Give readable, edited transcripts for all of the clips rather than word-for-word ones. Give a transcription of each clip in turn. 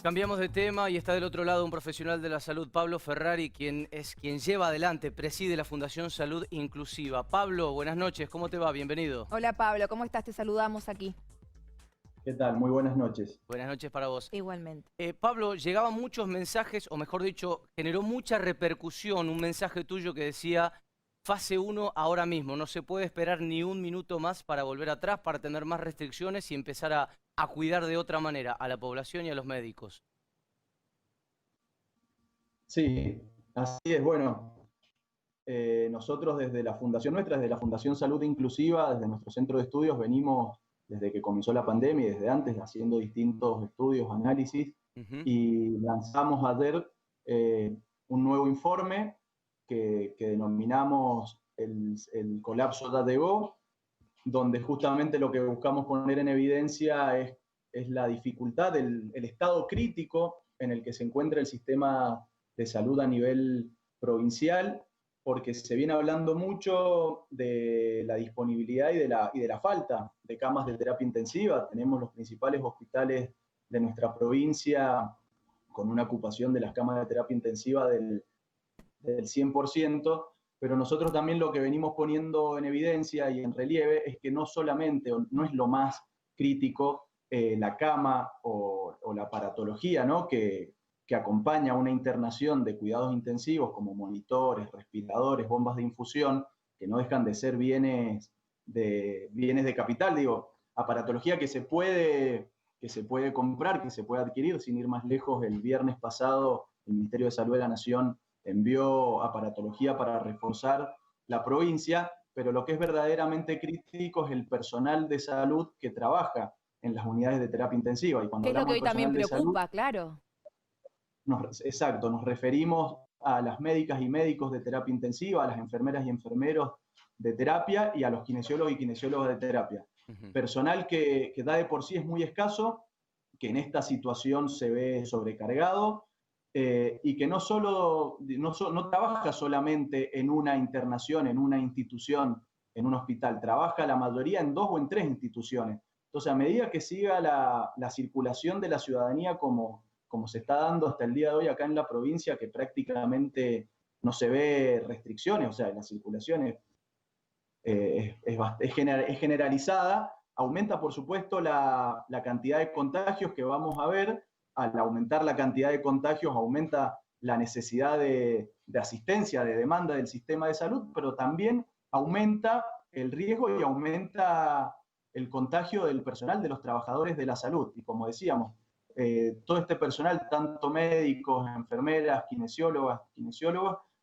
Cambiamos de tema y está del otro lado un profesional de la salud, Pablo Ferrari, quien lleva adelante, preside la Fundación Salud Inclusiva. Pablo, buenas noches, ¿cómo te va? Bienvenido. Hola Pablo, ¿cómo estás? Te saludamos aquí. ¿Qué tal? Muy buenas noches. Buenas noches para vos. Igualmente. Pablo, llegaban muchos mensajes, o mejor dicho, generó mucha repercusión un mensaje tuyo que decía: fase 1 ahora mismo, no se puede esperar ni un minuto más para volver atrás, para tener más restricciones y empezar a cuidar de otra manera a la población y a los médicos. Sí, así es. Bueno, nosotros desde la fundación nuestra, desde la Fundación Salud Inclusiva, desde nuestro centro de estudios, venimos desde que comenzó la pandemia y desde antes haciendo distintos estudios, análisis, Ujú. y lanzamos ayer un nuevo informe que denominamos el colapso ya llegó, donde justamente lo que buscamos poner en evidencia es la dificultad, el estado crítico en el que se encuentra el sistema de salud a nivel provincial, porque se viene hablando mucho de la disponibilidad y de la falta de camas de terapia intensiva. Tenemos los principales hospitales de nuestra provincia con una ocupación de las camas de terapia intensiva del 100%, pero nosotros también lo que venimos poniendo en evidencia y en relieve es que no solamente, no es lo más crítico la cama o la aparatología, ¿no? que acompaña una internación de cuidados intensivos como monitores, respiradores, bombas de infusión, que no dejan de ser bienes de capital, digo, aparatología que se puede comprar, que se puede adquirir. Sin ir más lejos, el viernes pasado el Ministerio de Salud de la Nación envió aparatología para reforzar la provincia, pero lo que es verdaderamente crítico es el personal de salud que trabaja en las unidades de terapia intensiva. Y cuando ¿Qué es lo que hablamos de hoy también personal de salud, preocupa, claro? exacto, nos referimos a las médicas y médicos de terapia intensiva, a las enfermeras y enfermeros de terapia y a los kinesiólogos y kinesiólogas de terapia. Ujú. Personal que da de por sí es muy escaso, que en esta situación se ve sobrecargado, y que no trabaja solamente en una internación, en una institución, en un hospital, trabaja la mayoría en 2 o en 3 instituciones. Entonces, a medida que siga la circulación de la ciudadanía como se está dando hasta el día de hoy acá en la provincia, que prácticamente no se ve restricciones, o sea, la circulación es generalizada, aumenta por supuesto la cantidad de contagios que vamos a ver. Al aumentar la cantidad de contagios aumenta la necesidad de asistencia, de demanda del sistema de salud, pero también aumenta el riesgo y aumenta el contagio del personal, de los trabajadores de la salud. Y como decíamos, todo este personal, tanto médicos, enfermeras, kinesiólogos,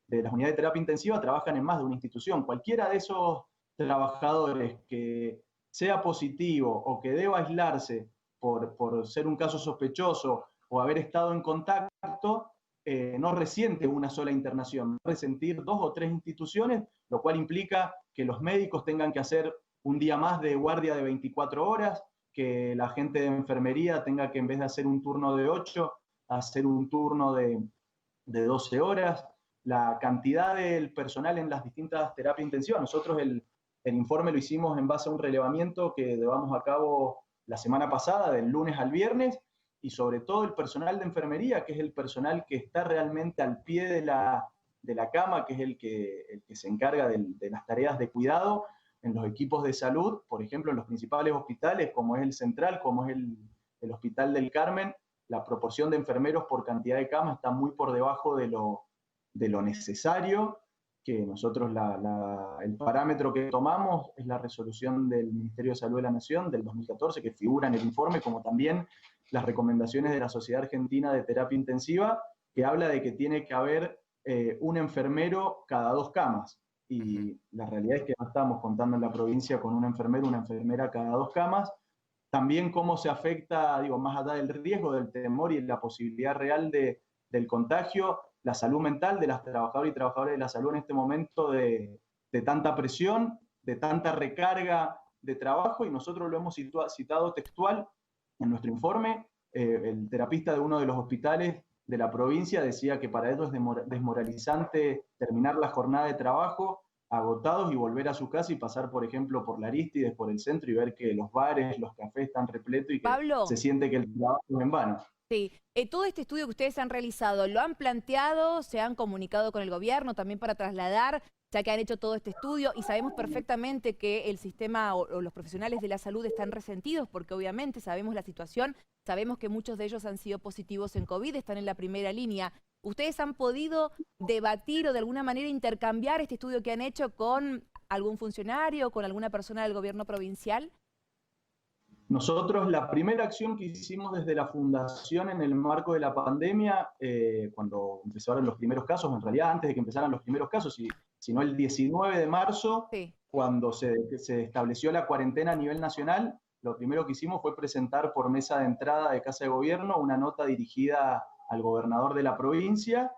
de las unidades de terapia intensiva, trabajan en más de una institución. Cualquiera de esos trabajadores que sea positivo o que deba aislarse por ser un caso sospechoso o haber estado en contacto, no resiente una sola internación, va a resentir 2 o 3 instituciones, lo cual implica que los médicos tengan que hacer un día más de guardia de 24 horas, que la gente de enfermería tenga que, en vez de hacer un turno de 8, hacer un turno de 12 horas. La cantidad del personal en las distintas terapias intensivas. Nosotros el informe lo hicimos en base a un relevamiento que llevamos a cabo la semana pasada, del lunes al viernes, y sobre todo el personal de enfermería, que es el personal que está realmente al pie de la cama, que es el que se encarga de las tareas de cuidado en los equipos de salud, por ejemplo, en los principales hospitales, como es el Central, como es el Hospital del Carmen. La proporción de enfermeros por cantidad de camas está muy por debajo de lo necesario, que nosotros el parámetro que tomamos es la resolución del Ministerio de Salud de la Nación del 2014, que figura en el informe, como también las recomendaciones de la Sociedad Argentina de Terapia Intensiva, que habla de que tiene que haber un enfermero cada 2 camas. Ujú. Y la realidad es que no estamos contando en la provincia con un enfermero, una enfermera cada 2 camas. También cómo se afecta, digo, más allá del riesgo, del temor y la posibilidad real del contagio, la salud mental de las trabajadoras y trabajadores de la salud en este momento de tanta presión, de tanta recarga de trabajo, y nosotros lo hemos citado textual en nuestro informe. El terapista de uno de los hospitales de la provincia decía que para ellos es desmoralizante terminar la jornada de trabajo agotados y volver a su casa y pasar, por ejemplo, por la Arístides, por el centro y ver que los bares, los cafés están repletos y que Pablo, se siente que el trabajo es en vano. sí, todo este estudio que ustedes han realizado, ¿lo han planteado, se han comunicado con el gobierno también para trasladar, ya que han hecho todo este estudio y sabemos perfectamente que el sistema o los profesionales de la salud están resentidos porque obviamente sabemos la situación, sabemos que muchos de ellos han sido positivos en COVID, están en la primera línea. ¿Ustedes han podido debatir o de alguna manera intercambiar este estudio que han hecho con algún funcionario, con alguna persona del gobierno provincial? Nosotros la primera acción que hicimos desde la fundación en el marco de la pandemia, cuando empezaron los primeros casos, en realidad antes de que empezaran los primeros casos, sino el 19 de marzo, Sí. cuando se estableció la cuarentena a nivel nacional, lo primero que hicimos fue presentar por mesa de entrada de Casa de Gobierno una nota dirigida al gobernador de la provincia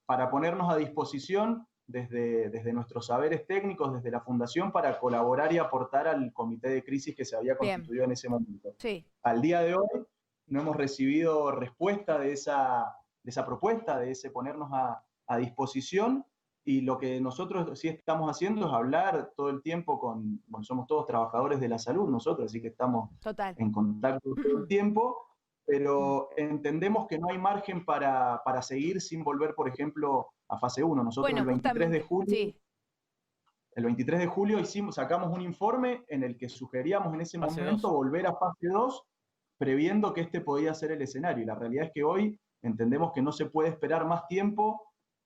para ponernos a disposición desde nuestros saberes técnicos, desde la Fundación, para colaborar y aportar al comité de crisis que se había constituido en ese momento. Sí. Al día de hoy no hemos recibido respuesta de esa propuesta, de ese ponernos a disposición, y lo que nosotros sí estamos haciendo es hablar todo el tiempo bueno, somos todos trabajadores de la salud nosotros, así que estamos Total. en contacto todo el tiempo, pero entendemos que no hay margen para seguir sin volver, por ejemplo, a fase 1. Nosotros Bueno, el 23 de justamente, julio, sí. el 23 de julio sacamos un informe en el que sugeríamos en ese Fase momento 2. volver a fase 2, previendo que este podía ser el escenario. Y la realidad es que hoy entendemos que no se puede esperar más tiempo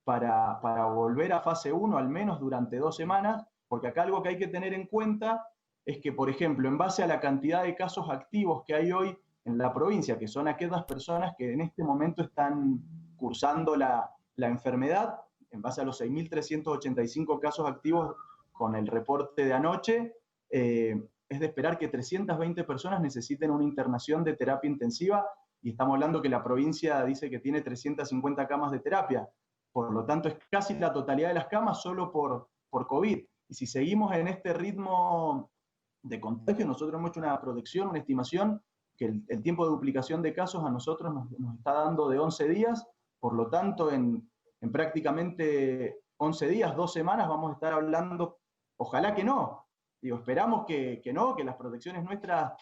para volver a fase 1, al menos durante 2 semanas, porque acá algo que hay que tener en cuenta es que, por ejemplo, en base a la cantidad de casos activos que hay hoy en la provincia, que son aquellas personas que en este momento están cursando la enfermedad, en base a los 6.385 casos activos con el reporte de anoche, es de esperar que 320 personas necesiten una internación de terapia intensiva, y estamos hablando que la provincia dice que tiene 350 camas de terapia. Por lo tanto, es casi la totalidad de las camas solo por COVID. Y si seguimos en este ritmo de contagio, nosotros hemos hecho una proyección, una estimación, que el tiempo de duplicación de casos a nosotros nos está dando de 11 días, por lo tanto, en prácticamente 11 días, 2 semanas, vamos a estar hablando, ojalá que no, esperamos que no, que las proyecciones nuestras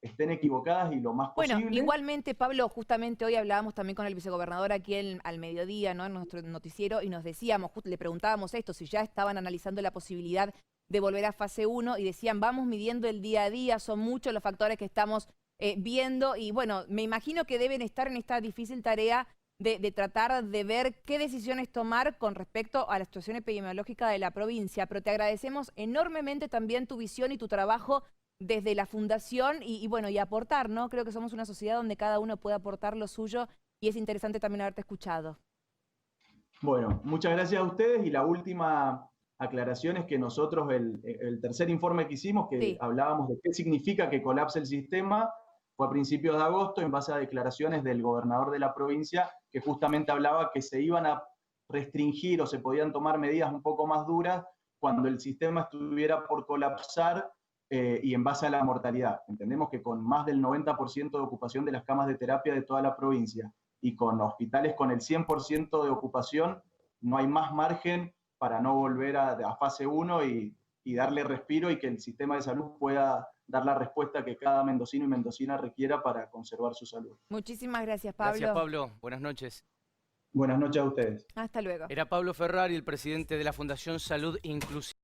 estén equivocadas y lo más Bueno, posible. igualmente, Pablo, justamente hoy hablábamos también con el vicegobernador aquí al mediodía, ¿no? En nuestro noticiero, y nos decíamos, le preguntábamos esto, si ya estaban analizando la posibilidad de volver a fase 1, y decían, vamos midiendo el día a día, son muchos los factores que estamos viendo, y bueno, me imagino que deben estar en esta difícil tarea de tratar de ver qué decisiones tomar con respecto a la situación epidemiológica de la provincia, pero te agradecemos enormemente también tu visión y tu trabajo desde la fundación y bueno, y aportar, ¿no? Creo que somos una sociedad donde cada uno puede aportar lo suyo y es interesante también haberte escuchado. Bueno, muchas gracias a ustedes, y la última aclaración es que nosotros el tercer informe que hicimos, que Sí. hablábamos de qué significa que colapse el sistema, fue a principios de agosto en base a declaraciones del gobernador de la provincia, que justamente hablaba que se iban a restringir o se podían tomar medidas un poco más duras cuando el sistema estuviera por colapsar, y en base a la mortalidad. Entendemos que con más del 90% de ocupación de las camas de terapia de toda la provincia y con hospitales con el 100% de ocupación, no hay más margen para no volver a fase 1 y darle respiro, y que el sistema de salud pueda dar la respuesta que cada mendocino y mendocina requiera para conservar su salud. Muchísimas gracias, Pablo. Gracias, Pablo. Buenas noches. Buenas noches a ustedes. Hasta luego. Era Pablo Ferrari, el presidente de la Fundación Salud Inclusiva.